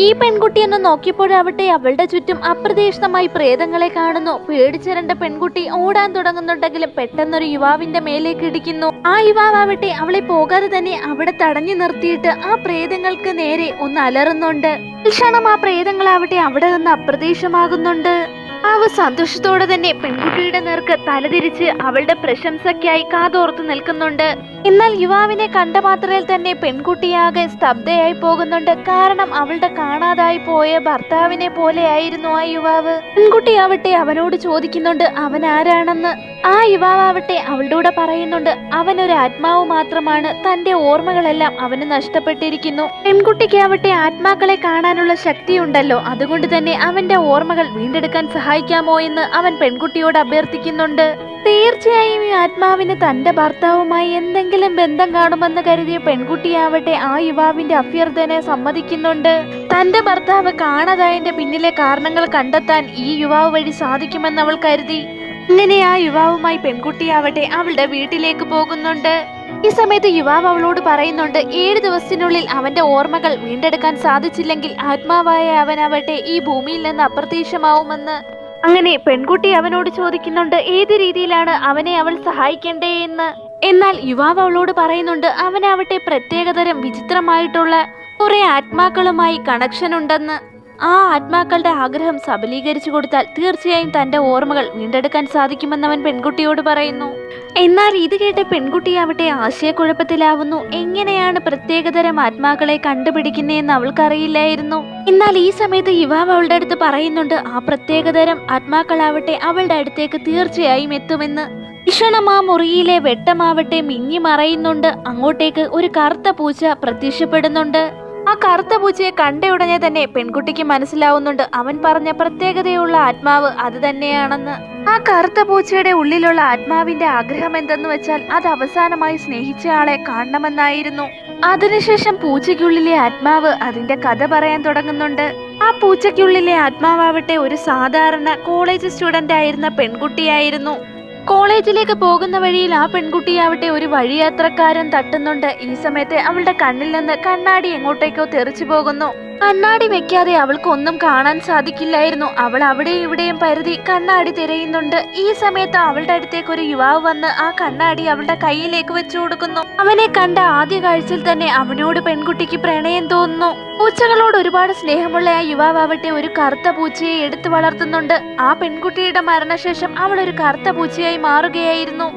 ഈ പെൺകുട്ടിയൊന്ന് നോക്കിയപ്പോഴാവട്ടെ അവളുടെ ചുറ്റും അപ്രതീക്ഷിതമായി പ്രേതങ്ങളെ കാണുന്നു. പേടിച്ചിരണ്ട പെൺകുട്ടി ഓടാൻ തുടങ്ങുന്നുണ്ടെങ്കിലും പെട്ടെന്നൊരു യുവാവിന്റെ മേലേക്ക് ഇടിക്കുന്നു. ആ യുവാവട്ടെ അവളെ പോകാതെ തന്നെ അവിടെ തടഞ്ഞു നിർത്തിയിട്ട് ആ പ്രേതങ്ങൾക്ക് നേരെ ഒന്ന് അലറുന്നുണ്ട്. തൽക്ഷണം ആ പ്രേതങ്ങളാവട്ടെ അവിടെ നിന്ന് അപ്രത്യക്ഷമാകുന്നുണ്ട്. സന്തോഷത്തോടെ തന്നെ പെൺകുട്ടിയുടെ നേർക്ക് തലതിരിച്ച് അവളുടെ പ്രശംസയ്ക്കായി കാതോർത്തു നിൽക്കുന്നുണ്ട്. എന്നാൽ യുവാവിനെ കണ്ട മാത്രയിൽ തന്നെ പെൺകുട്ടിയാകെ സ്തബ്ധയായി പോകുന്നുണ്ട്. കാരണം അവളുടെ കാണാതായി പോയ ഭർത്താവിനെ പോലെയായിരുന്നു ആ യുവാവ്. പെൺകുട്ടിയാവട്ടെ അവനോട് ചോദിക്കുന്നുണ്ട് അവൻ ആരാണെന്ന്. ആ യുവാവട്ടെ അവളുടെ കൂടെ പറയുന്നുണ്ട് അവനൊരു ആത്മാവ് മാത്രമാണ്, തന്റെ ഓർമ്മകളെല്ലാം അവന് നഷ്ടപ്പെട്ടിരിക്കുന്നു. പെൺകുട്ടിക്കാവട്ടെ ആത്മാക്കളെ കാണാനുള്ള ശക്തിയുണ്ടല്ലോ, അതുകൊണ്ട് തന്നെ അവന്റെ ഓർമ്മകൾ വീണ്ടെടുക്കാൻ സഹായിക്കാമോ എന്ന് അവൻ പെൺകുട്ടിയോട് അഭ്യർത്ഥിക്കുന്നുണ്ട്. തീർച്ചയായും ഈ ആത്മാവിന് തന്റെ ഭർത്താവുമായി എന്തെങ്കിലും ബന്ധം കാണുമെന്ന് കരുതിയ പെൺകുട്ടിയാവട്ടെ ആ യുവാവിന്റെ അഭ്യർത്ഥനയെ സമ്മതിക്കുന്നുണ്ട്. തന്റെ ഭർത്താവ് കാണാതായതിന്റെ പിന്നിലെ കാരണങ്ങൾ കണ്ടെത്താൻ ഈ യുവാവ് വഴി സാധിക്കുമെന്ന് അവൾ കരുതി. ഇങ്ങനെ ആ യുവാവുമായി പെൺകുട്ടിയാവട്ടെ അവളുടെ വീട്ടിലേക്ക് പോകുന്നുണ്ട്. ഈ സമയത്ത് യുവാവ് അവളോട് പറയുന്നുണ്ട് 7 ദിവസത്തിനുള്ളിൽ അവന്റെ ഓർമ്മകൾ വീണ്ടെടുക്കാൻ സാധിച്ചില്ലെങ്കിൽ ആത്മാവായ അവനാവട്ടെ ഈ ഭൂമിയിൽ നിന്ന് അപ്രത്യക്ഷമാവുമെന്ന്. അങ്ങനെ പെൺകുട്ടി അവനോട് ചോദിക്കുന്നുണ്ട് ഏത് രീതിയിലാണ് അവനെ അവൾ സഹായിക്കേണ്ടേ എന്ന്. എന്നാൽ യുവാവ് അവളോട് പറയുന്നുണ്ട് അവനാവട്ടെ പ്രത്യേകതരം വിചിത്രമായിട്ടുള്ള കുറെ ആത്മാക്കളുമായി കണക്ഷൻ ഉണ്ടെന്ന്. ആ ആത്മാക്കളുടെ ആഗ്രഹം സബലീകരിച്ചു കൊടുത്താൽ തീർച്ചയായും തന്റെ ഓർമ്മകൾ വീണ്ടെടുക്കാൻ സാധിക്കുമെന്ന് അവൻ പെൺകുട്ടിയോട് പറയുന്നു. എന്നാൽ ഇത് കേട്ട് പെൺകുട്ടിയാവട്ടെ ആശയക്കുഴപ്പത്തിലാവുന്നു. എങ്ങനെയാണ് പ്രത്യേകതരം ആത്മാക്കളെ കണ്ടുപിടിക്കുന്നതെന്ന് അവൾക്കറിയില്ലായിരുന്നു. എന്നാൽ ഈ സമയത്ത് യുവാവ് അവളുടെ അടുത്ത് പറയുന്നുണ്ട് ആ പ്രത്യേകതരം ആത്മാക്കളാവട്ടെ അവളുടെ അടുത്തേക്ക് തീർച്ചയായും എത്തുമെന്ന്. ഭീഷണം ആ മുറിയിലെ വെട്ടമാവട്ടെ മിന്നി മറയുന്നുണ്ട്. അങ്ങോട്ടേക്ക് ഒരു കറുത്ത പൂച്ച പ്രത്യക്ഷപ്പെടുന്നുണ്ട്. ആ കറുത്ത പൂച്ചയെ കണ്ടയുടനെ തന്നെ പെൺകുട്ടിക്ക് മനസ്സിലാവുന്നുണ്ട് അവൻ പറഞ്ഞ പ്രത്യേകതയുള്ള ആത്മാവ് അത് തന്നെയാണെന്ന്. ആ കറുത്ത പൂച്ചയുടെ ഉള്ളിലുള്ള ആത്മാവിന്റെ ആഗ്രഹം എന്തെന്ന് വെച്ചാൽ അത് അവസാനമായി സ്നേഹിച്ച ആളെ കാണണമെന്നായിരുന്നു. അതിനുശേഷം പൂച്ചയ്ക്കുള്ളിലെ ആത്മാവ് അതിന്റെ കഥ പറയാൻ തുടങ്ങുന്നുണ്ട്. ആ പൂച്ചയ്ക്കുള്ളിലെ ആത്മാവാവട്ടെ ഒരു സാധാരണ കോളേജ് സ്റ്റുഡന്റ് ആയിരുന്ന പെൺകുട്ടിയായിരുന്നു. കോളേജിലേക്ക് പോകുന്ന വഴിയിൽ ആ പെൺകുട്ടിയാവട്ടെ ഒരു വഴിയാത്രക്കാരൻ തട്ടുന്നുണ്ട്. ഈ സമയത്ത് അവളുടെ കണ്ണിൽ നിന്ന് കണ്ണാടി എങ്ങോട്ടേക്കോ തെറിച്ചു പോകുന്നു. കണ്ണാടി വെക്കാതെ അവൾക്ക് ഒന്നും കാണാൻ സാധിക്കില്ലായിരുന്നു. അവൾ അവിടെയും ഇവിടെയും പരുതി കണ്ണാടി തിരയുന്നുണ്ട്. ഈ സമയത്ത് അവളുടെ അടുത്തേക്ക് ഒരു യുവാവ് വന്ന് ആ കണ്ണാടി അവളുടെ കയ്യിലേക്ക് വെച്ചു കൊടുക്കുന്നു. അവനെ കണ്ട ആദ്യ കാഴ്ചയിൽ തന്നെ അവനോട് പെൺകുട്ടിക്ക് പ്രണയം തോന്നുന്നു. പൂച്ചകളോട് ഒരുപാട് സ്നേഹമുള്ള ആ യുവാവട്ടെ ഒരു കറുത്ത പൂച്ചയെ എടുത്തു വളർത്തുന്നുണ്ട്. ആ പെൺകുട്ടിയുടെ മരണശേഷം അവൾ ഒരു കറുത്ത പൂച്ചയായി മാറുകയായിരുന്നു.